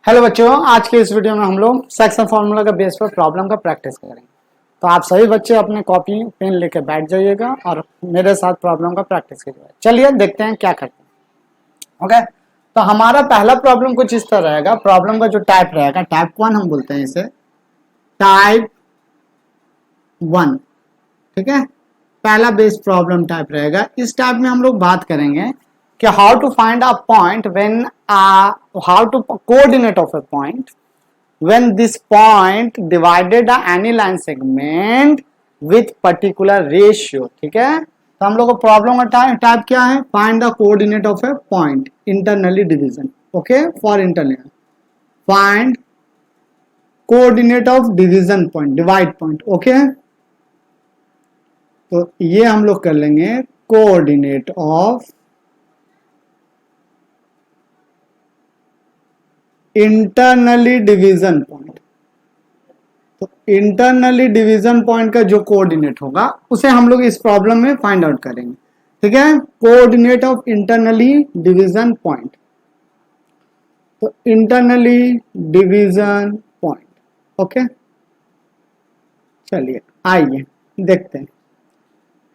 Hello बच्चों, आज के इस वीडियो में हम लोग सेक्शन फॉर्मूला का बेस पर प्रॉब्लम का प्रैक्टिस करेंगे। तो आप सभी बच्चे अपने कॉपी पेन लेके बैठ जाइएगा और मेरे साथ प्रॉब्लम का प्रैक्टिस कीजिएगा। चलिए देखते हैं क्या करते हैं। ओके, तो हमारा पहला प्रॉब्लम कुछ इस तरह रहेगा। प्रॉब्लम का जो टाइप रहेगा, टाइप 1 हम बोलते हैं इसे, टाइप 1। ठीक है, पहला बेस प्रॉब्लम टाइप रहेगा। इस टाइप में हम लोग बात करेंगे कि how to find a point when how to coordinate of a point when this point divided any line segment with particular ratio। ठीक है, तो हम लोग को प्रॉब्लम का टाइप क्या है? Find the coordinate of A point internally division. Okay, for internal find coordinate of division point, divide point. Okay, तो ये हम लोग कर लेंगे coordinate of internally division point. तो इंटरनली डिवीजन पॉइंट का जो कोऑर्डिनेट होगा उसे हम लोग इस प्रॉब्लम में फाइंड आउट करेंगे। ठीक है, coordinate of internally division point. तो इंटरनली डिवीजन पॉइंट। ओके, चलिए आइए देखते हैं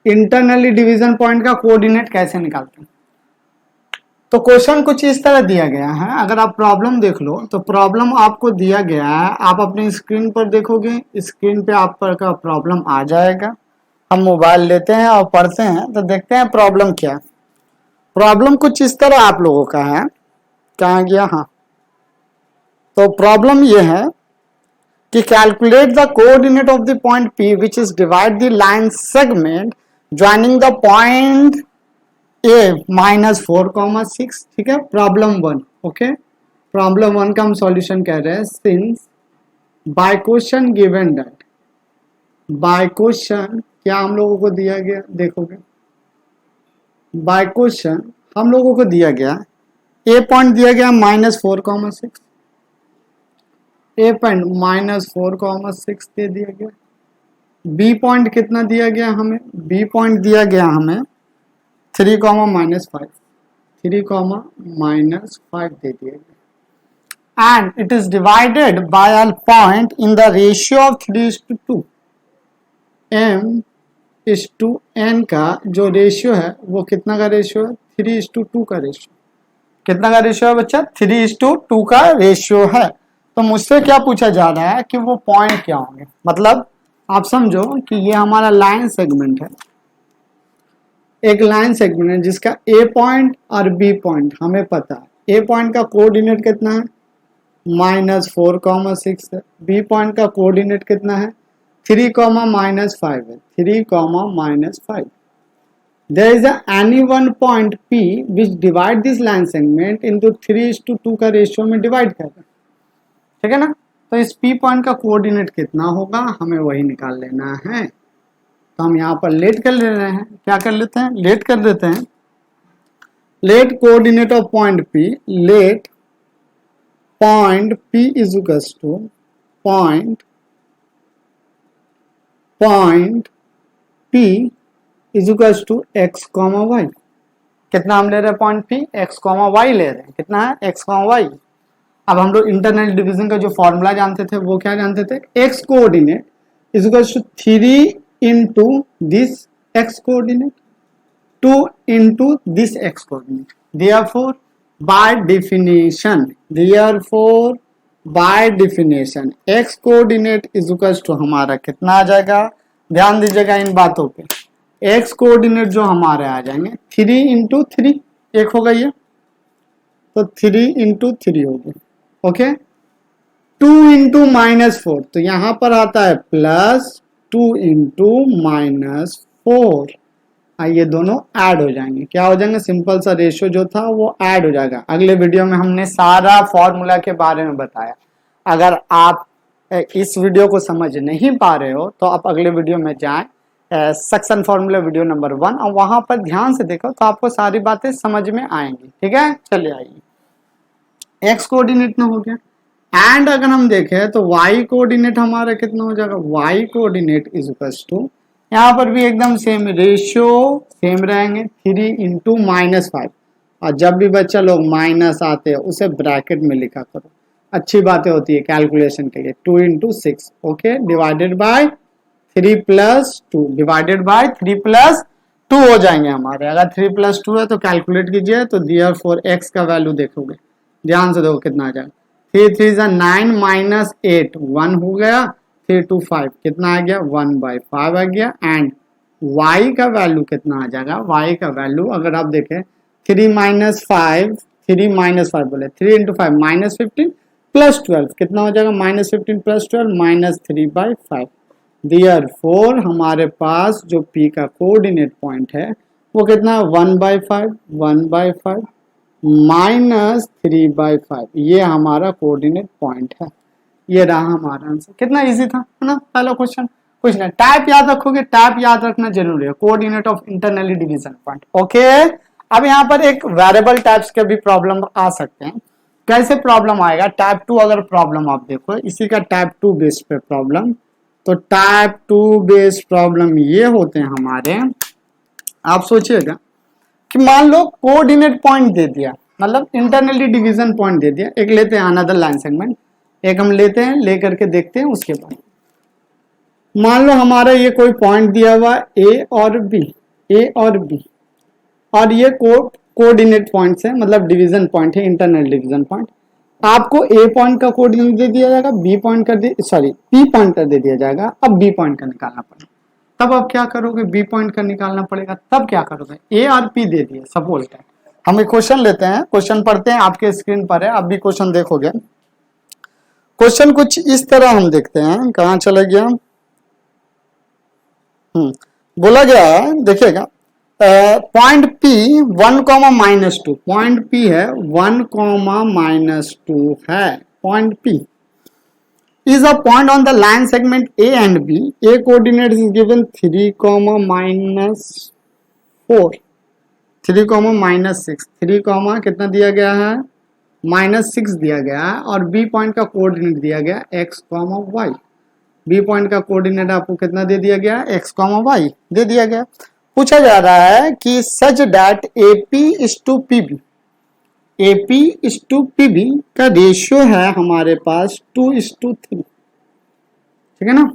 इंटरनली डिवीजन पॉइंट का कोऑर्डिनेट कैसे निकालते हैं। तो क्वेश्चन कुछ इस तरह दिया गया है। अगर आप प्रॉब्लम देख लो तो प्रॉब्लम आपको दिया गया है, आप अपनी स्क्रीन पर देखोगे, स्क्रीन पे आप पर का प्रॉब्लम आ जाएगा। हम मोबाइल लेते हैं और पढ़ते हैं तो देखते हैं प्रॉब्लम क्या है। प्रॉब्लम कुछ इस तरह आप लोगों का है। कहाँ गया? हाँ, तो प्रॉब्लम ये है कि calculate the coordinate of the point P which is divide the line segment joining the point A -4,6। ठीक है, प्रॉब्लम 1। ओके, प्रॉब्लम 1 का हम सॉल्यूशन कह रहे हैं। Since by question given that, by question क्या हम लोगों को दिया गया? देखोगे, बाय क्वेश्चन हम लोगों को दिया गया A पॉइंट दिया गया -4,6, A पॉइंट -4,6 दे दिया गया। B पॉइंट कितना दिया गया हमें? B पॉइंट दिया गया हमें 3, -5, 3, -5 दे दिया गया। And it is divided by a point in the ratio of 3:2। M/N का जो रेशियो है वो कितना का रेशियो है? 3:2 का रेशियो। कितना का रेशियो है बच्चा? 3:2 का रेशियो है। तो मुझसे क्या पूछा जा रहा है कि वो पॉइंट क्या होंगे। मतलब आप समझो कि ये हमारा लाइन सेगमेंट है, एक लाइन सेगमेंट है जिसका A पॉइंट और B पॉइंट हमें पता है। A पॉइंट का कोऑर्डिनेट कितना है? -4,6 है। B पॉइंट का कोऑर्डिनेट कितना है? 3, -5 है। 3, -5। There is any one point P which divide this line segment into 3:2 का रेशियो में डिवाइड कर रहा है। ठीक है ना, तो इस P पॉइंट का कोऑर्डिनेट कितना होगा हमें वही निकाल लेना है। तो हम यहाँ पर लेट कर ले रहे हैं। क्या कर लेते हैं? लेट कर देते हैं। Let coordinate of point P, let point P is equals to point P is equals to x, y। कितना हम ले रहे हैं? पॉइंट P x, y ले रहे हैं। कितना है? x, y। अब हम लोग इंटरनल डिवीजन का जो फॉर्मूला जानते थे वो क्या जानते थे? x coordinate is equals to 3 into this x coordinate, 2 into this x coordinate। therefore by definition x coordinate is equals to हमारा कितना आ जाएगा? ध्यान दीजिएगा इन बातों पे। x कोऑर्डिनेट जो हमारे आ जाएंगे 3 into 3, एक होगा ये, तो 3 into 3 होगी। ओके, 2 into -4, तो यहां पर आता है प्लस 2 into -4। ये दोनों ऐड हो जाएंगे। क्या हो जाएंगे? सिंपल सा रेशियो जो था वो ऐड हो जाएगा। अगले वीडियो में हमने सारा फॉर्मूला के बारे में बताया। अगर आप इस वीडियो को समझ नहीं पा रहे हो तो आप अगले वीडियो में जाएं, सेक्शन फॉर्मूला वीडियो नंबर 1, और वहां पर ध्यान से देखो तो आपको सारी बातें समझ में आएंगी। ठीक है, चलिए आइए। एक्स कोऑर्डिनेट में हो गया। एंड अगर हम देखें तो y कोऑर्डिनेट हमारा कितना हो जाएगा? y coordinate is equals to, यहाँ पर भी एकदम सेम रेशियो सेम रहेंगे, 3 into -5। और जब भी बच्चा लोग माइनस आते हैं उसे ब्रैकेट में लिखा करो। अच्छी बातें होती है कैलकुलेशन के लिए। 2 into 6 okay, divided by 3 plus 2, divided by 3 plus 2 हो जाएंगे हमारे। अगर 3 प्लस 2 है तो कैलकुलेट कीजिए, तो देयरफॉर x का वैल्यू देखोगे, ध्यान से देखो कितना आ जाएगा। 3 3 जा 9 माइनस 8 1 हो गया, 3 2 5 कितना आ गया 1/5 आ गया। एंड y का वैल्यू कितना आ जाएगा, y का वैल्यू अगर आप देखें 3 माइनस 5, 3 माइनस 5 बोले 3 इंटू 5 माइनस 15 प्लस 12 कितना हो जाएगा माइनस 15 प्लस 12 माइनस 3/5। देयरफॉर हमारे पास जो p का कोऑर्डिनेट पॉइंट है वो कितना 1/5 1/5 माइनस 3/5, ये हमारा कोऑर्डिनेट पॉइंट है। ये रहा हमारा आंसर। कितना इजी था, है ना पहला क्वेश्चन। कुछ नहीं, टाइप याद रखोगे, टाइप याद रखना जरूरी है, coordinate of internally division point. Okay, अब यहाँ पर एक वेरिएबल टाइप्स के भी प्रॉब्लम आ सकते हैं। कैसे प्रॉब्लम आएगा, टाइप 2 अगर प्रॉब्लम आप देखो, इसी का टाइप 2 बेस पे प्रॉब्लम। तो टाइप 2 बेस प्रॉब्लम ये होते हैं हमारे, आप सोचिएगा कि मान लो कोऑर्डिनेट पॉइंट दे दिया, मतलब इंटरनली डिवीजन पॉइंट दे दिया। एक लेते हैं अनदर लाइन सेगमेंट, एक हम लेते हैं, लेकर के देखते हैं उसके बाद। मान लो हमारा ये कोई पॉइंट दिया हुआ ए और बी, ए और बी, और ये कोऑर्डिनेट पॉइंट्स है, मतलब डिवीजन पॉइंट है, इंटरनल डिवीजन पॉइंट। आपको ए पॉइंट का कोऑर्डिनेट दे दिया जाएगा, बी पॉइंट का पी पॉइंट का दे दिया जाएगा। अब बी पॉइंट का निकालना पड़ेगा, तब आप क्या करोगे, बी पॉइंट का निकालना पड़ेगा, तब क्या करोगे, ए और पी दे दिए सपोज दैट। हम एक क्वेश्चन लेते हैं, क्वेश्चन पढ़ते हैं, आपके स्क्रीन पर है, आप भी क्वेश्चन देखोगे। क्वेश्चन कुछ इस तरह हम देखते हैं, कहाँ चला गया, बोला गया है देखिएगा, पॉइंट P 1,-2, पॉइंट P है 1,-2 है, point P is a point on the line segment A and B. A coordinate is given 3,-4, 3,-6, 3, कितना दिया गया है -6 दिया गया है, और B पॉइंट का कोऑर्डिनेट दिया गया x, y। बी पॉइंट का कोऑर्डिनेट आपको कितना दे दिया गया, x, y दे दिया गया। पूछा जा रहा है कि such that AP is to PB, AP is to PB का रेशियो है हमारे पास 2:3, ठीक है ना,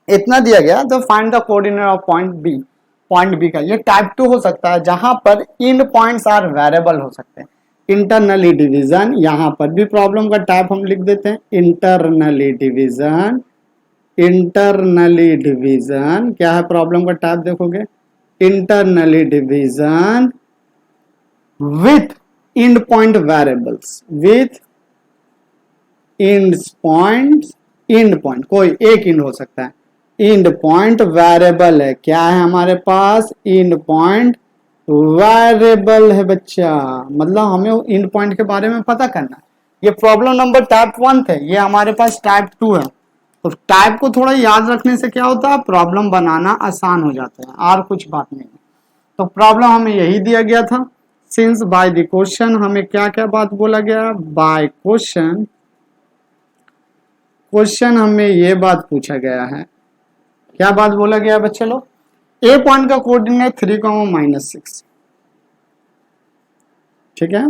इतना दिया गया। तो find the coordinate of point B, point B का। ये टाइप 2 हो सकता है, जहां पर इन पॉइंट्स आर वेरिएबल हो सकते हैं। इंटरनली डिवीजन, यहां पर भी प्रॉब्लम का टाइप हम लिख देते हैं इंटरनली डिवीजन। इंटरनली डिवीजन क्या है, प्रॉब्लम का टाइप देखोगे, internally division with end point variables, with end point, end point कोई एक इंड हो सकता है, इंड पॉइंट वेरिएबल है। क्या है हमारे पास, इंड पॉइंट वेरिएबल है बच्चा, मतलब हमें इंड पॉइंट के बारे में पता करना। ये प्रॉब्लम नंबर टाइप 1 थे, ये हमारे पास टाइप 2 है। तो टाइप को थोड़ा याद रखने से क्या होता है, प्रॉब्लम बनाना आसान हो जाता है, और कुछ बात नहीं है। तो प्रॉब्लम हमें यही दिया गया था। सिंस बाय द क्वेश्चन हमें क्या क्या बात बोला गया, बाय क्वेश्चन, क्वेश्चन हमें ये बात पूछा गया है, क्या बात बोला गया बच्चे लोग, ए पॉइंट का कोऑर्डिनेट 3,-6, ठीक है,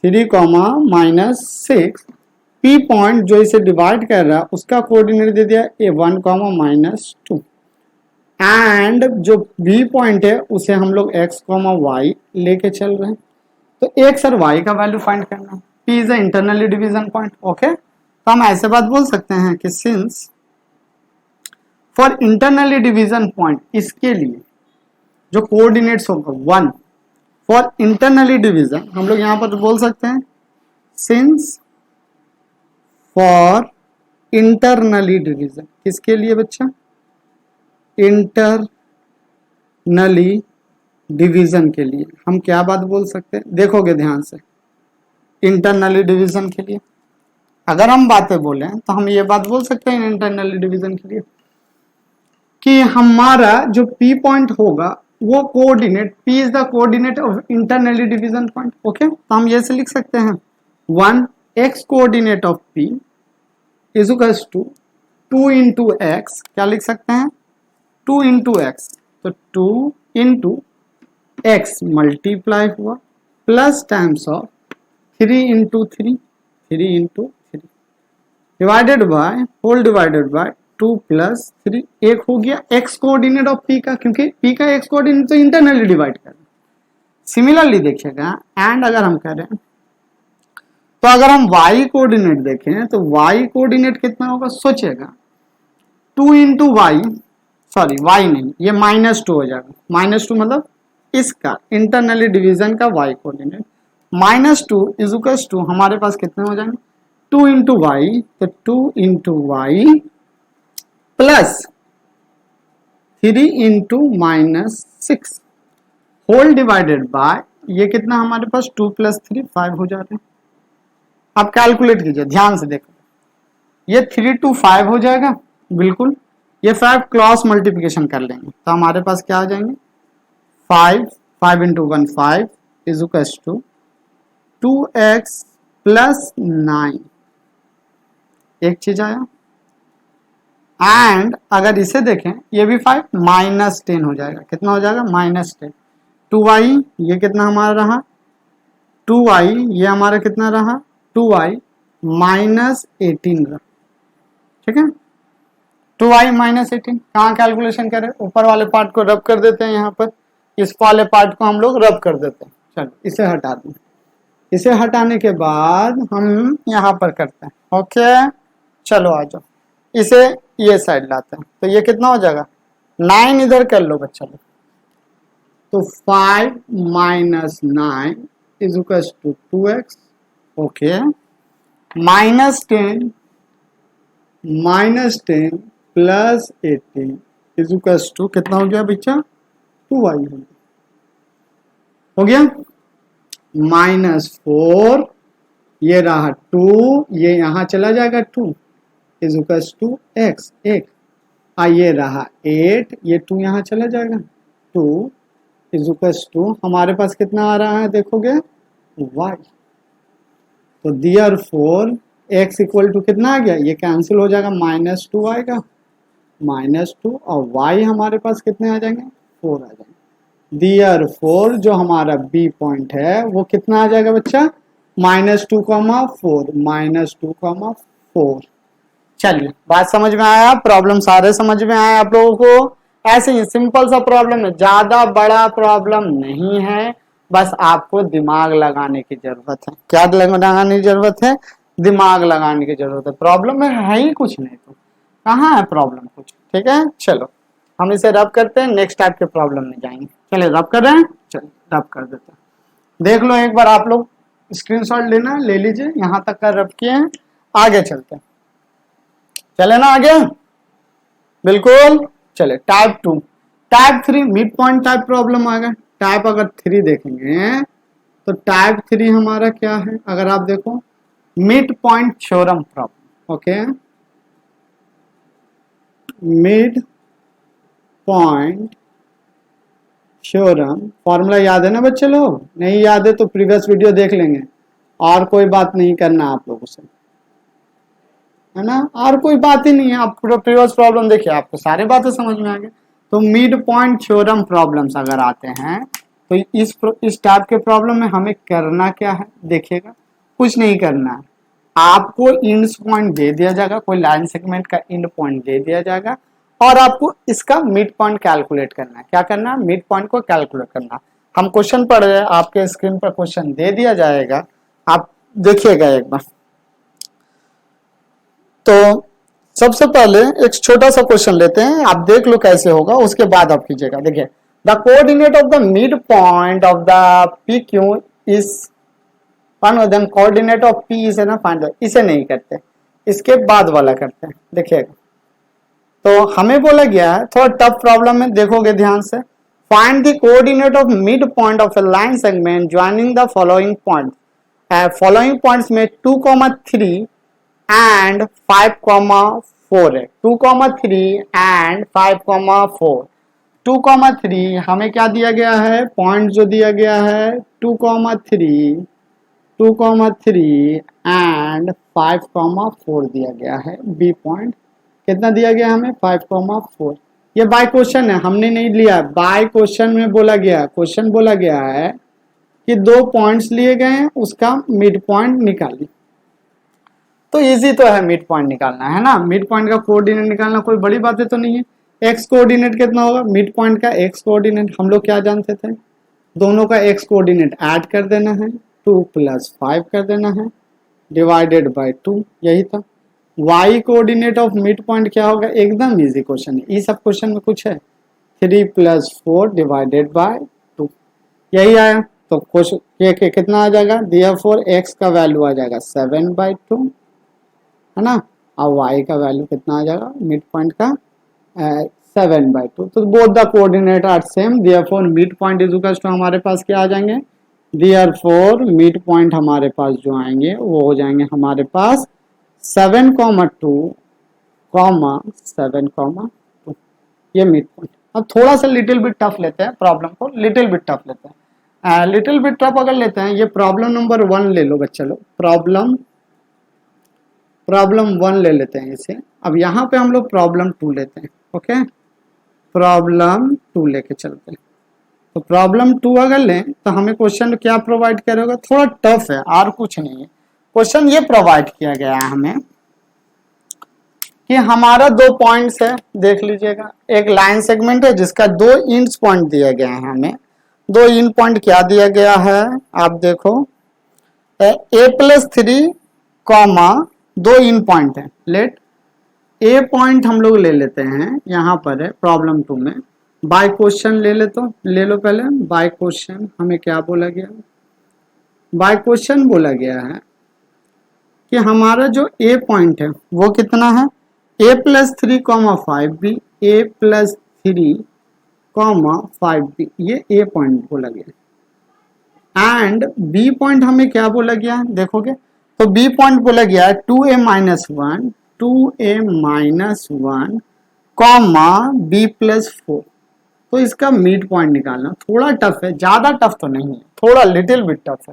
3,-6। पी पॉइंट जो इसे डिवाइड कर रहा है उसका कोऑर्डिनेट दे दिया ए 1,-2, एंड जो बी पॉइंट है उसे हम लोग x, y लेके चल रहे हैं। तो x और y का वैल्यू फाइंड करना है। P is a internally division point. Okay, तो हम ऐसे बात बोल सकते हैं कि since for internally division point, इसके लिए जो कोऑर्डिनेट्स होगा 1 फॉर इंटरनली डिवीजन, हम लोग यहां पर बोल सकते हैं सिंस फॉर इंटरनली डिवीजन, किसके लिए बच्चा, इंटरनली डिवीजन के लिए हम क्या बात बोल सकते हैं, देखोगे ध्यान से। इंटरनली डिवीजन के लिए अगर हम बातें बोले तो हम ये बात बोल सकते हैं इंटरनली डिवीजन के लिए कि हमारा जो P पॉइंट होगा वो coordinate, P is the coordinate of internally division point. Okay, तो हम ये से लिख सकते हैं 1 x coordinate of P is equals to 2 into x, क्या लिख सकते हैं 2 इंटू एक्स, तो 2 इंटू एक्स मल्टीप्लाई हुआ plus times of 3 into 3, 3 into 3 divided by whole divided by 2 plus 3 एक हो गया x कोऑर्डिनेट ऑफ p का, क्योंकि p का x कोऑर्डिनेट तो इंटरनली डिवाइड कर। सिमिलरली देखिएगा एंड अगर हम करें तो अगर हम y कोऑर्डिनेट देखें तो y कोऑर्डिनेट कितना होगा सोचिएगा 2 इंटू वाई, सॉरी y नहीं, ये -2 हो जाएगा। -2 मतलब इसका इंटरनली डिवीजन का y coordinate -2 is equals to हमारे पास कितने हो जाएंगे 2 इंटू वाई, तो 2 into y plus 3 into -6 whole divided by ये कितना हमारे पास 2 प्लस 3 5 हो जाते हैं। आप कैलकुलेट कीजिए, ध्यान से देखो, ये 3 to 5 हो जाएगा बिल्कुल, ये 5 क्रॉस मल्टीप्लिकेशन कर लेंगे तो हमारे पास क्या आ जाएंगे 5 into 1 5 is equals to 2x plus 9, एक चीज आया। एंड अगर इसे देखें ये भी 5 -10 हो जाएगा, कितना हो जाएगा -10। 2y ये कितना हमारा रहा 2y, ये हमारा कितना रहा 2y -18 रहा, ठीक है। 2y -18 कहाँ कैलकुलेशन करें, ऊपर वाले पार्ट को रब कर देते हैं, यहाँ पर इस वाले पार्ट को हम लोग रब कर देते हैं। चलो इसे हटा दें, इसे हटाने के बाद हम यहाँ पर करते हैं। ओके चलो आ जाओ, इसे ये साइड लाते हैं तो ये कितना हो जाएगा 9 इधर कर लो बच्चा लोग, तो 5 - 9 is equal to 2x। Okay -10 plus 18 is equal to कितना हो गया बच्चा 2y हो गया। -4 ये रहा 2, ये यहाँ चला जाएगा 2 इज इक्वल टू x, एक ये रहा 8, ये 2 यहाँ चला जाएगा 2 इज इक्वल टू हमारे पास कितना आ रहा है देखोगे y। तो देयरफॉर x इक्वल टू कितना आ गया, ये कैंसिल हो जाएगा -2 आएगा, -2 और y हमारे पास कितने आ जाएंगे 4 आ जाएंगे। देयरफॉर जो हमारा b पॉइंट है वो कितना आ जाएगा बच्चा -2, -2, -4। चलिए बात समझ में आया, प्रॉब्लम सारे समझ में आए आप लोगों को। ऐसे ही सिंपल सा प्रॉब्लम है, ज्यादा बड़ा प्रॉब्लम नहीं है, बस आपको दिमाग लगाने की जरूरत है। क्या लगाने की जरूरत है, दिमाग लगाने की जरूरत है। प्रॉब्लम में है ही कुछ नहीं, तो कहाँ है प्रॉब्लम कुछ, ठीक है। चलो हम इसे रब करते हैं, नेक्स्ट टाइप के प्रॉब्लम में जाएंगे। चलिए रब कर रहे हैं, चलिए रब कर देते हैं। देख लो एक बार आप लोग, स्क्रीनशॉट लेना ले लीजिए, यहाँ तक का रब किए हैं, आगे चलते हैं। चले ना आगे, बिल्कुल। चले type 2, type 3 mid point type problem आ गया। टाइप अगर 3 देखेंगे तो टाइप 3 हमारा क्या है, अगर आप देखो mid point theorem problem. Okay mid point theorem formula याद है ना बच्चे लोग, नहीं याद है तो प्रीवियस वीडियो देख लेंगे, और कोई बात नहीं करना आप लोगों से, है ना, और कोई बात ही नहीं है। आप पूरा प्रीवियस प्रॉब्लम देखिए, आपको सारे बातें समझ में आ गए। तो मिड पॉइंट थ्योरम प्रॉब्लम्स अगर आते हैं तो इस टाइप के प्रॉब्लम में हमें करना क्या है, देखिएगा कुछ नहीं करना है, आपको इंड पॉइंट दे दिया जाएगा, कोई लाइन सेगमेंट का इंड पॉइंट दे दिया जाएगा और आपको इसका मिड पॉइंट कैलकुलेट करना है। क्या करना है, मिड पॉइंट को कैलकुलेट करना। हम क्वेश्चन पढ़ रहे हैं, आपके स्क्रीन पर क्वेश्चन दे दिया जाएगा, आप देखिएगा एक बार। तो सबसे पहले एक छोटा सा क्वेश्चन लेते हैं, आप देख लो कैसे होगा, उसके बाद आप कीजिएगा। देखिए the coordinate of the mid point of the P Q is then coordinate of P is ना फाइंड, इसे नहीं करते, इसके बाद वाला करते हैं। देखिएगा तो हमें बोला गया है, थोड़ा टफ प्रॉब्लम है, देखोगे ध्यान से। Find the coordinate of mid point of a line segment joining the following point. Following points में 2,3 एंड 5,4 है। 2,3 एंड 5,4। 2,3 हमें क्या दिया गया है, पॉइंट जो दिया गया है 2,3 एंड 5,4 दिया गया है। बी पॉइंट कितना दिया गया हमें 5,4। ये बाय क्वेश्चन है, हमने नहीं लिया, बाय क्वेश्चन में बोला गया, क्वेश्चन बोला गया है कि 2 पॉइंट्स लिए गए हैं, उसका मिड पॉइंट निकालिए। तो इजी तो है मिड पॉइंट निकालना, है ना। मिड पॉइंट का कोऑर्डिनेट निकालना कोई बड़ी बातें तो नहीं है। एक्स कोऑर्डिनेट कितना होगा, मिड पॉइंट का एक्स कोऑर्डिनेट हम लोग क्या जानते थे, दोनों का एक्स कोऑर्डिनेट ऐड कर देना है, 2 + 5 कर देना है डिवाइडेड बाय 2, यही था। y coordinate of mid point क्या होगा, एकदम इजी क्वेश्चन है, ये सब क्वेश्चन में कुछ है, 3 + 4 डिवाइडेड बाय 2, यही आया। तो क्वेश्चन ये कितना आ जाएगा, देयरफॉर x का वैल्यू आ जाएगा 7/2, है ना, और y का वैल्यू कितना आ जाएगा मिड पॉइंट का 7/2। तो both the coordinate are same, therefore mid point is equal to हमारे पास क्या आ जाएंगे, देयरफॉर मिड पॉइंट हमारे पास जो आएंगे वो हो जाएंगे हमारे पास 7,2, 7,2, ये मिड पॉइंट। अब थोड़ा सा लिटिल बिट टफ लेते हैं प्रॉब्लम को, लिटिल बिट टफ लेते हैं, लिटिल बिट टफ अगर लेते हैं, ये प्रॉब्लम नंबर 1 ले लो बच्चा लोग, प्रॉब्लम 1 ले लेते हैं इसे। अब यहाँ पे हम लोग प्रॉब्लम 2 लेते हैं, ओके, प्रॉब्लम 2 लेके चलते हैं। तो प्रॉब्लम 2 अगर लें तो हमें क्वेश्चन क्या प्रोवाइड करेगा, थोड़ा टफ है और कुछ नहीं है। क्वेश्चन ये प्रोवाइड किया गया है हमें कि हमारा 2 पॉइंट्स है, देख लीजिएगा, एक लाइन सेगमेंट है जिसका 2 इंड्स पॉइंट दिया गया है हमें। 2 इंड पॉइंट क्या दिया गया है, आप देखो, a+3, 2 इंड पॉइंट है। लेट ए पॉइंट हम लोग ले लेते हैं, यहाँ पर है प्रॉब्लम 2 में, बाय क्वेश्चन ले लो पहले। बाय क्वेश्चन हमें क्या बोला गया, बाय क्वेश्चन बोला गया है कि हमारा जो ए पॉइंट है वो कितना है, a+3, 5b, a+3, 5b, ये ए पॉइंट बोला गया। एंड बी पॉइंट हमें क्या बोला गया, देखोगे तो बी पॉइंट बोला गया 2a-1, 2a-1, b+4। तो इसका मिड पॉइंट निकालना थोड़ा टफ है, ज्यादा टफ तो नहीं है, थोड़ा लिटिल बिट टफ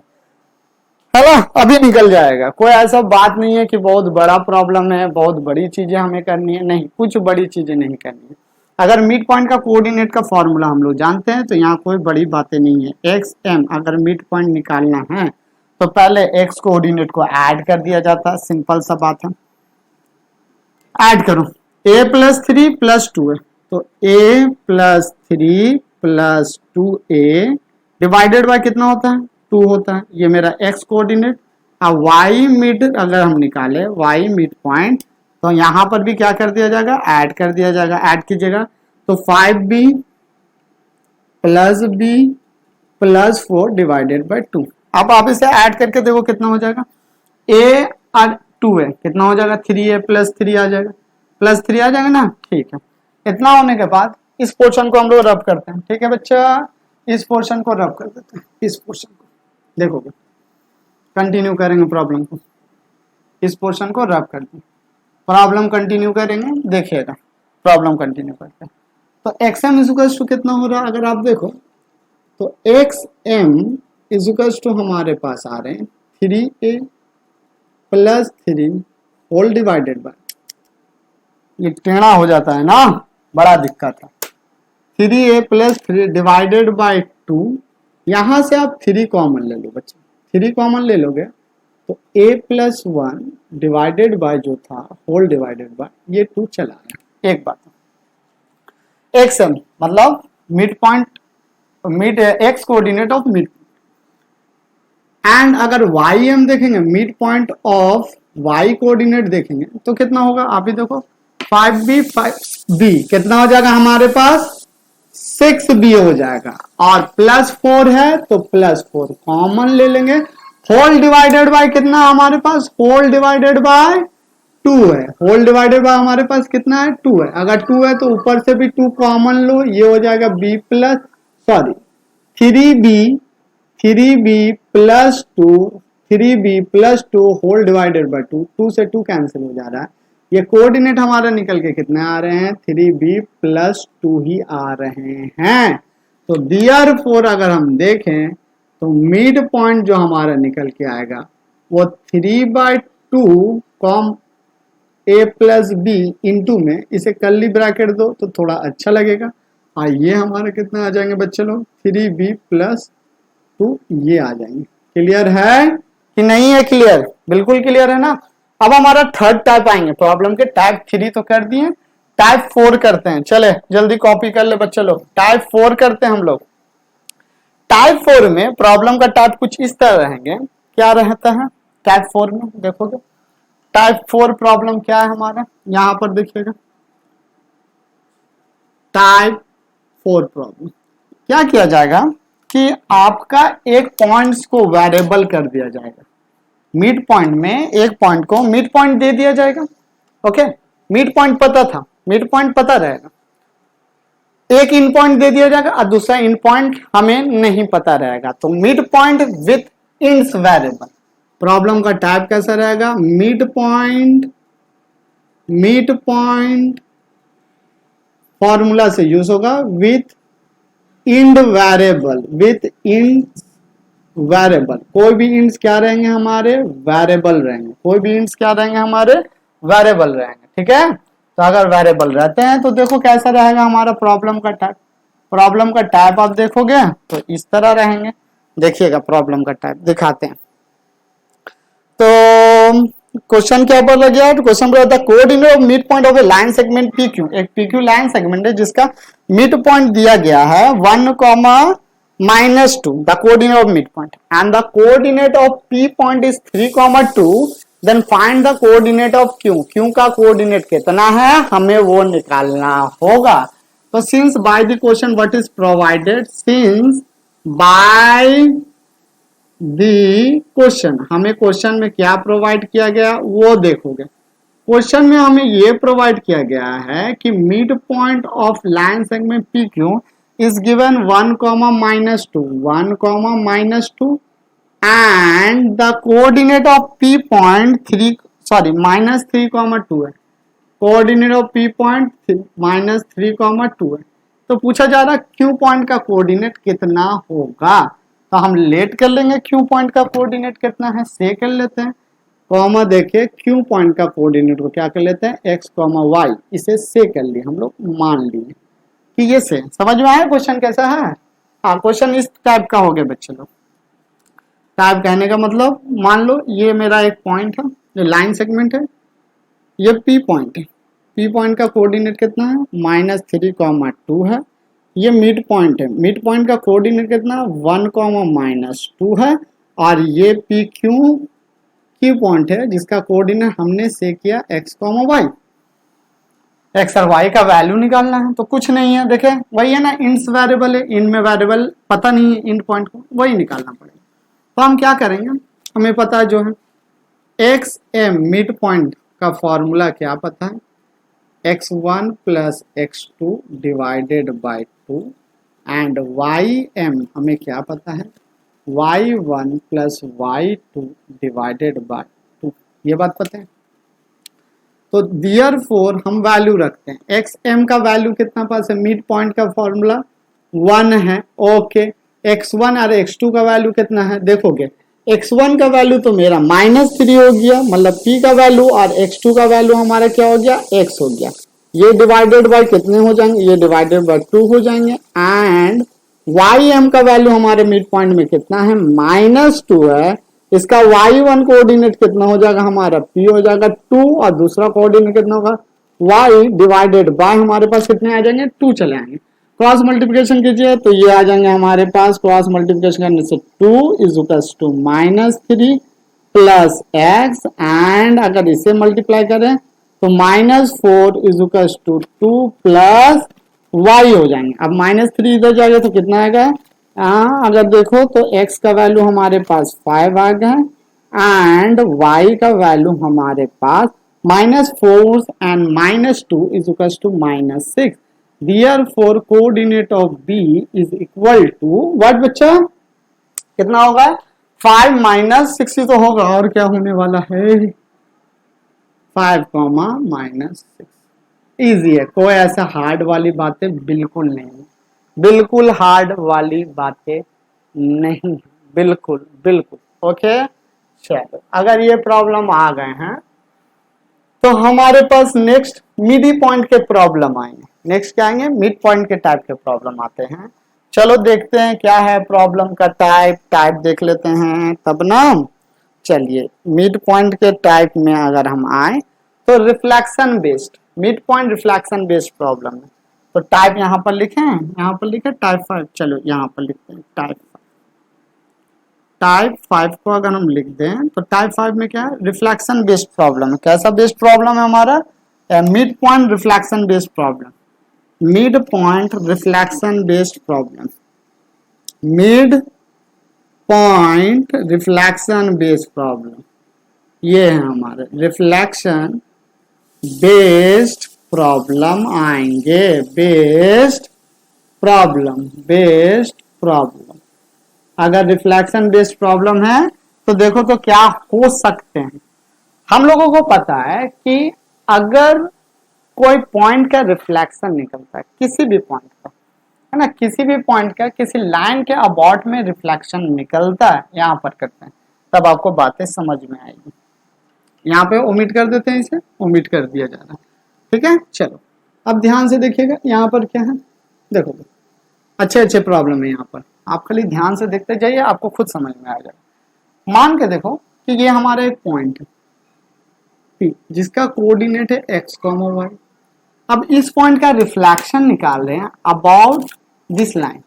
है ना, अभी निकल जाएगा। कोई ऐसा बात नहीं है कि बहुत बड़ा प्रॉब्लम है, बहुत बड़ी चीजें हमें करनी है, नहीं, कुछ बड़ी चीजें नहीं करनी है। अगर मिड पॉइंट का कोऑर्डिनेट का फॉर्मूला हम लोग जानते हैं तो यहाँ कोई बड़ी बातें नहीं है। एक्स एम अगर मिड पॉइंट निकालना है तो पहले एक्स कोऑर्डिनेट को ऐड कर दिया जाता है, सिंपल सा बात है। ऐड करो, a+3 + 2 है, तो a+3 + 2a डिवाइडेड बाय कितना होता है, 2 होता है, ये मेरा x कोऑर्डिनेट। अब y मिड अगर हम निकाले, y मिड पॉइंट, तो यहाँ पर भी क्या कर दिया जाएगा, ऐड कर दिया जाएगा, ऐड कीजिएगा, तो 5b + b + 4 डिवाइडेड बाय 2। अब आप इसे ऐड करके देखो कितना हो जाएगा, a और 2 है, कितना हो जाएगा, 3a + 3 आ जाएगा, +3 आ जाएगा ना, ठीक है। इतना होने के बाद इस पोर्शन को हम लोग रब करते हैं, ठीक है बच्चा, इस पोर्शन को रब कर देते हैं, इस पोर्शन को देखोगे, कंटिन्यू करेंगे प्रॉब्लम को, इस पोर्शन को रब करते हैं, प्रॉब्लम कंटिन्यू करेंगे, देखिएगा प्रॉब्लम कंटिन्यू करते हैं। तो xm इज कितना हो रहा है, अगर आप देखो तो xm इज हमारे पास आ रहे हैं 3a + 3 होल डिवाइडेड बाय, ये टेढ़ा हो जाता है ना, बड़ा दिक्कत है, 3a + 3 डिवाइडेड बाय 2, यहां से आप 3 कॉमन ले लो बच्चे, 3 कॉमन ले लोगे तो a+1 डिवाइडेड बाय जो था होल डिवाइडेड बाय, ये 2 चला गया। एक बात, xm मतलब mid point, mid x coordinate of mid, and अगर ym देखेंगे, mid point of y coordinate देखेंगे तो कितना होगा, आप ही देखो, 5b 5b कितना हो जाएगा हमारे पास, 6b हो जाएगा, और +4 है तो +4 कॉमन ले लेंगे, होल डिवाइडेड बाय कितना हमारे पास, होल डिवाइडेड बाय 2 है, होल डिवाइडेड बाय हमारे पास कितना है, 2 है। अगर 2 है तो ऊपर से भी 2 कॉमन लो, ये हो जाएगा 3b + 2 होल डिवाइडेड बाय 2, 2 से 2 कैंसिल हो जा रहा है, ये कोऑर्डिनेट हमारा निकल के कितने आ रहे हैं, 3b + 2 ही आ रहे हैं। तो देयरफॉर अगर हम देखें तो मिड पॉइंट जो हमारा निकल के आएगा वो 3/2 कॉम a + b इंटू में, इसे कर्ली ब्रैकेट दो तो थोड़ा अच्छा लगेगा, और ये हमारे कितने आ जाएंगे बच्चे लोग, 3b + 2 ये आ जाएंगे। क्लियर है कि नहीं है, क्लियर, बिल्कुल क्लियर है ना। अब हमारा थर्ड टाइप आएंगे प्रॉब्लम के। टाइप 3 तो कर दिए, टाइप 4 करते हैं। चले जल्दी कॉपी कर ले बच्चे लोग, टाइप 4 करते हैं हम लोग। टाइप 4 में प्रॉब्लम का टाइप कुछ इस तरह रहेंगे। क्या रहता है टाइप 4 में, देखोगे टाइप 4 प्रॉब्लम क्या है हमारा, यहां पर देखिएगा टाइप 4 प्रॉब्लम। क्या किया जाएगा कि आपका एक पॉइंट्स को वेरिएबल कर दिया जाएगा। मिड पॉइंट में एक पॉइंट को मिड पॉइंट दे दिया जाएगा। ओके, मिड पॉइंट पता था, मिड पॉइंट पता रहेगा। एक इन पॉइंट दे दिया जाएगा और दूसरा इन पॉइंट हमें नहीं पता रहेगा, तो mid point with ends variable. Problem का टाइप कैसा रहेगा, मिड पॉइंट फॉर्मूला से यूज होगा with end variable, with end variable. कोई भी इंड्स क्या रहेंगे हमारे, वेरिएबल रहेंगे। कोई भी इंड्स क्या रहेंगे हमारे, वेरिएबल रहेंगे। ठीक है, तो अगर वेरिएबल रहते हैं तो देखो कैसा रहेगा हमारा प्रॉब्लम का टाइप। प्रॉब्लम का टाइप आप देखोगे तो इस तरह रहेंगे। देखिएगा प्रॉब्लम का टाइप दिखाते हैं। तो क्वेश्चन क्या ऊपर लग गया, क्वेश्चन पर the coordinate of mid point of a line segment PQ। एक PQ लाइन सेगमेंट है जिसका मिड पॉइंट दिया गया है 1, -2, the coordinate of mid point, and the coordinate of P point is 3, 2। Then find the coordinate of Q। Q का कोऑर्डिनेट कितना है हमें वो निकालना होगा। तो since by the question what is provided, since by the question, हमें क्वेश्चन में क्या प्रोवाइड किया गया वो देखोगे। क्वेश्चन में हमें ये प्रोवाइड किया गया है कि mid point of line segment PQ is given 1, -2, 1, -2, and the coordinate of P point -3, 2 है। कोऑर्डिनेट ऑफ P पॉइंट -3, 2 है। तो पूछा जा रहा Q पॉइंट का कोऑर्डिनेट कितना होगा। तो हम लेट कर लेंगे Q पॉइंट का कोऑर्डिनेट कितना है, से कर लेते हैं। कॉमा देखिए Q पॉइंट का कोऑर्डिनेट को क्या कर लेते हैं, x, y, इसे से कर लिए हम लोग, मान लिए कि ये से। समझ में आया क्वेश्चन कैसा है। हाँ, क्वेश्चन इस टाइप का हो गया बच्चे लोग। टाइप कहने का मतलब, मान लो ये मेरा एक पॉइंट है, ये लाइन सेगमेंट है, ये P पॉइंट है। P पॉइंट का कोऑर्डिनेट कितना है, -3, 2 है। ये मिड पॉइंट है, मिड पॉइंट का कोऑर्डिनेट कितना 1, -2 है। और ये Q पॉइंट है जिसका कोऑर्डिनेट हमने से किया x, y। x और y का वैल्यू निकालना है, तो कुछ नहीं है, देखे वही है ना, इंड्स वेरिएबल है, इन में वेरिएबल पता नहीं है, इंड पॉइंट को वही निकालना पड़ेगा। तो हम क्या करेंगे, हमें पता है जो है XM मिड पॉइंट का फॉर्मूला क्या पता है, x1 + x2 divided by 2, and ym हमें क्या पता है, y1 + y2 डिवाइडेड बाय 2। ये बात पता है। तो देयरफॉर हम वैल्यू रखते हैं, xm का वैल्यू कितना पास है, मिड पॉइंट का फॉर्मूला 1 है। ओके, x1 और x2 का वैल्यू कितना है, देखोगे x1 का वैल्यू तो मेरा -3 हो गया, मतलब p का वैल्यू, और x2 का वैल्यू हमारा क्या हो गया, x हो गया। ये डिवाइडेड बाय कितने हो जाएंगे, ये डिवाइडेड बाय 2 हो जाएंगे। एंड ym का वैल्यू हमारे मिड पॉइंट में कितना है, -2 है। इसका y1 कोऑर्डिनेट कितना हो जाएगा हमारा, p हो जाएगा 2, और दूसरा कोऑर्डिनेट कितना होगा, y डिवाइडेड बाय हमारे पास कितने आ जाएंगे, 2 चले आएंगे। क्रॉस मल्टीप्लिकेशन कीजिए तो ये आ जाएंगे हमारे पास, क्रॉस मल्टीप्लिकेशन करने से 2 = -3 + x, एंड अगर इसे मल्टीप्लाई करें तो -4 = 2 + y हो जाएंगे। अब -3 इधर जाएगा तो कितना आएगा, अगर देखो तो x का वैल्यू हमारे पास 5 आ गया, एंड y का वैल्यू हमारे पास -4 and -2 = -6। Therefore coordinate of B is equal to what बच्चा, कितना होगा, 5 - 6 तो होगा, और क्या होने वाला है, 5, -6। इजी है, कोई ऐसा हार्ड वाली बातें बिल्कुल नहीं, बिल्कुल हार्ड वाली बातें नहीं, बिल्कुल बिल्कुल। ओके, चलो अगर ये प्रॉब्लम आ गए हैं तो हमारे पास नेक्स्ट मिडी पॉइंट के प्रॉब्लम आएंगे। नेक्स्ट क्या आएंगे, मिड पॉइंट के टाइप के प्रॉब्लम आते हैं। चलो देखते हैं क्या है प्रॉब्लम का टाइप देख लेते हैं तब ना। चलिए मिड पॉइंट के टाइप में अगर हम आए तो reflection based, mid point reflection based problem है। तो टाइप यहाँ पर लिखे हैं, यहाँ पर लिखे टाइप 5, चलो यहाँ पर लिखते हैं टाइप 5। टाइप 5 को अगर हम लिख दें तो टाइप 5 में क्या है, रिफ्लेक्शन बेस्ड प्रॉब्लम है। कैसा बेस्ड प्रॉब्लम है हमारा, mid point reflection based problem, mid point reflection based problem, mid point reflection based problem, ये है हमारे रिफ्लेक्शन बेस्ड प्रॉब्लम आएंगे, बेस्ड प्रॉब्लम, बेस्ड प्रॉब्लम। अगर रिफ्लेक्शन बेस्ड प्रॉब्लम है तो देखो तो क्या हो सकते हैं। हम लोगों को पता है कि अगर कोई पॉइंट का रिफ्लेक्शन निकलता है, किसी भी पॉइंट का, है ना, किसी भी पॉइंट का किसी लाइन के अबाउट में रिफ्लेक्शन निकलता है, यहाँ पर करते हैं तब आपको बातें समझ में आएगी। यहाँ पे ओमिट कर देते हैं, इसे ओमिट कर दिया जा रहा है, ठीक है। चलो अब ध्यान से देखिएगा यहाँ पर क्या है, देखो अच्छे अच्छे प्रॉब्लम है यहाँ पर, आप खाली ध्यान से देखते जाइए, आपको खुद समझ में आ जाएगा। मान के देखो कि ये हमारा एक पॉइंट है P, जिसका कोऑर्डिनेट है x, y। अब इस पॉइंट का रिफ्लेक्शन निकाल रहे हैं about this line,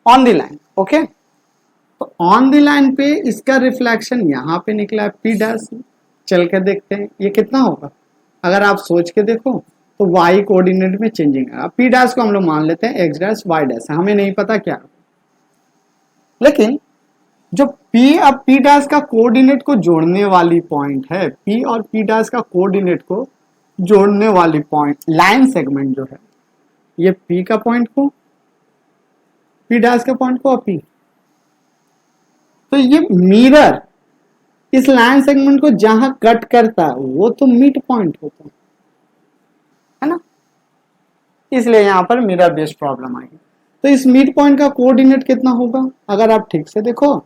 on the line, okay. तो ऑन द लाइन पे इसका रिफ्लेक्शन यहाँ पे निकला है P डैश। चल के देखते हैं ये कितना होगा। अगर आप सोच के देखो तो y कोऑर्डिनेट में चेंजिंग है। P डैश को हम लोग मान लेते हैं x डैश y डैश, हमें नहीं पता क्या, लेकिन जो P अब P डैश का कोऑर्डिनेट को जोड़ने वाली पॉइंट है, P और P डैश का कोऑर्डिनेट को जोड़ने वाली पॉइंट लाइन सेगमेंट जो है, ये P का पॉइंट को, P डैश का पॉइंट को और P, तो ये मिरर इस लाइन सेगमेंट को जहां कट करता है वो तो मिड पॉइंट होता है ना, इसलिए यहां पर मिरर बेस्ड प्रॉब्लम आएगी। तो इस मिड पॉइंट का कोऑर्डिनेट कितना होगा, अगर आप ठीक से देखो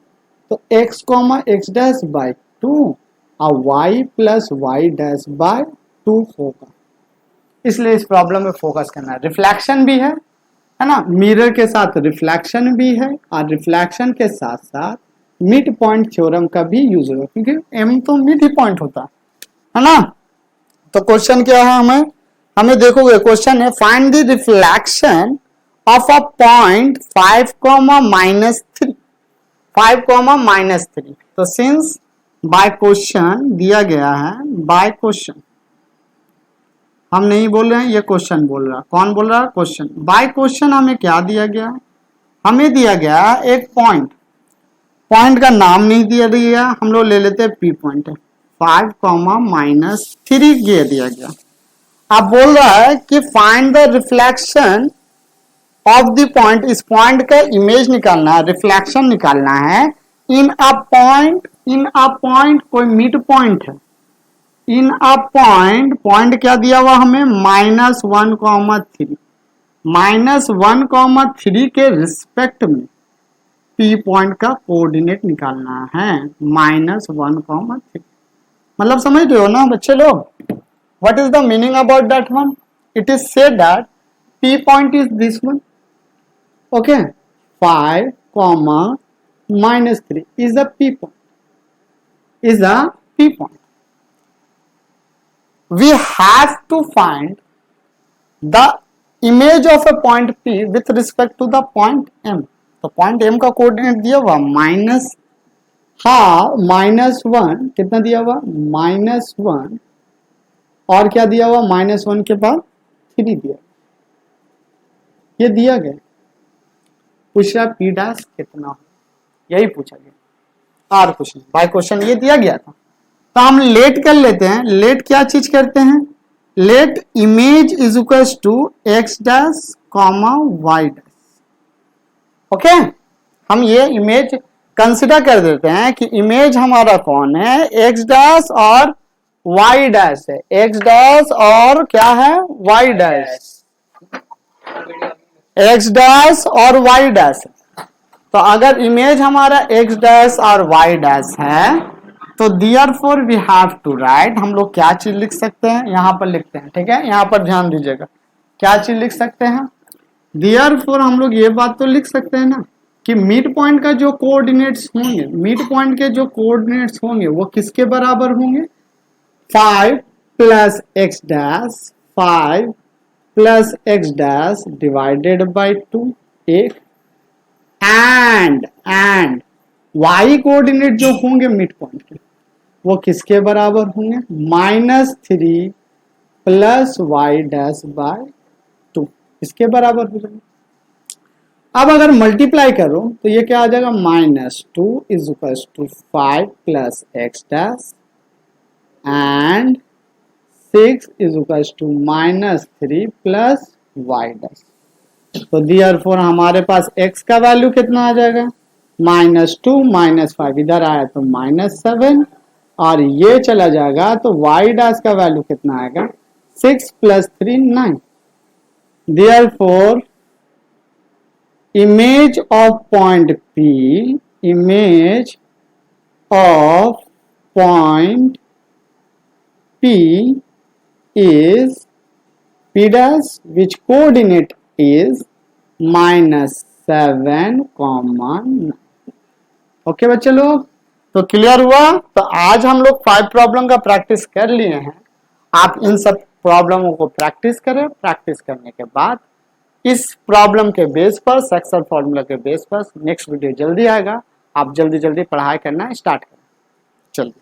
तो x, x डैश बाय 2 और y plus y dash by 2 होगा। इसलिए इस प्रॉब्लम में फोकस करना है। रिफ्लेक्शन भी है ना, मिरर के साथ रिफ्लेक्शन भी है, और रिफ्लेक्शन के साथ साथ मिड पॉइंट थ्योरम का भी यूज होगा, क्योंकि m तो मिड ही पॉइंट होता है ना। तो क्वेश्चन क्या है, हमें देखोगे क्वेश्चन है find the reflection of a point 5, -3, 5, -3। तो सिंस बाय क्वेश्चन दिया गया है, बाय क्वेश्चन हम नहीं बोल रहे हैं, ये क्वेश्चन बोल रहा है। कौन बोल रहा है, क्वेश्चन। बाय क्वेश्चन हमें क्या दिया गया, हमें दिया गया एक पॉइंट, पॉइंट का नाम नहीं दिया गया, हम लोग ले लेते हैं P पॉइंट है, 5, -3 दिया गया। अब बोल रहा है कि find the reflection of the point, इस पॉइंट का इमेज निकालना है, रिफ्लेक्शन निकालना है इन अ पॉइंट, कोई मिड पॉइंट है, इन अ पॉइंट, पॉइंट क्या दिया हुआ हमें, -1, 3 के रिस्पेक्ट में P पॉइंट का कोऑर्डिनेट निकालना है, -1, 3। मतलब समझ रहे हो ना बच्चे लोग, what is the meaning about that one, it is said that P point is this one, okay, 5, -3 is the P point, is the P point. We have to find the image of a point P with respect to the point M. तो point M का coordinate दिया हुआ -1, कितना दिया हुआ, -1, और क्या दिया हुआ, -1 के बाद 3 दिया, ये दिया गया। पूछ रहा P डैश कितना हो, यही पूछा गया, और कुछ नहीं। बाय क्वेश्चन ये दिया गया था, तो हम लेट कर लेते हैं। लेट क्या चीज करते हैं, let image is equals to x dash, y dash, okay. हम ये इमेज कंसिडर कर देते हैं कि इमेज हमारा कौन है, x डैश और y डैश है, x डैश और क्या है, y डैश, x डैश और y डैश है। तो अगर इमेज हमारा x डैश और y डैश है तो therefore we have to write, हम लोग क्या चीज लिख सकते हैं, यहां पर लिखते हैं, ठीक है, यहां पर ध्यान दीजिएगा, क्या चीज लिख सकते हैं, therefore हम लोग ये बात तो लिख सकते हैं ना कि मिड पॉइंट का जो कोऑर्डिनेट्स होंगे, मिड पॉइंट के जो कोऑर्डिनेट्स होंगे वो किसके बराबर होंगे, 5 plus x dash, 5 plus x dash divided by 2 एक, एंड वाई कोऑर्डिनेट जो होंगे मिड पॉइंट के वो किसके बराबर होंगे, -3 प्लस वाई डैश बाय 2 इसके बराबर हो जाएंगे। अब अगर मल्टीप्लाई करो तो ये क्या आ जाएगा, -2 is equal to 5 plus x dash and 6 is equal to -3 plus y dash. तो देयरफॉर हमारे पास x का वैल्यू कितना आ जाएगा, -2 -5 इधर आया तो -7 और ये चला जाएगा तो y डैश का वैल्यू कितना आएगा, 6 plus 3 9। Therefore image of point P, image of point P is P dash which coordinate is -7, 9। Okay बच्चे लोग, तो क्लियर हुआ। तो आज हम लोग 5 प्रॉब्लम का प्रैक्टिस कर लिए हैं। आप इन सब प्रॉब्लमों को प्रैक्टिस करें, प्रैक्टिस करने के बाद इस प्रॉब्लम के बेस पर, सेक्शन फॉर्मूला के बेस पर नेक्स्ट वीडियो जल्दी आएगा। आप जल्दी जल्दी पढ़ाई करना स्टार्ट करें। चलिए।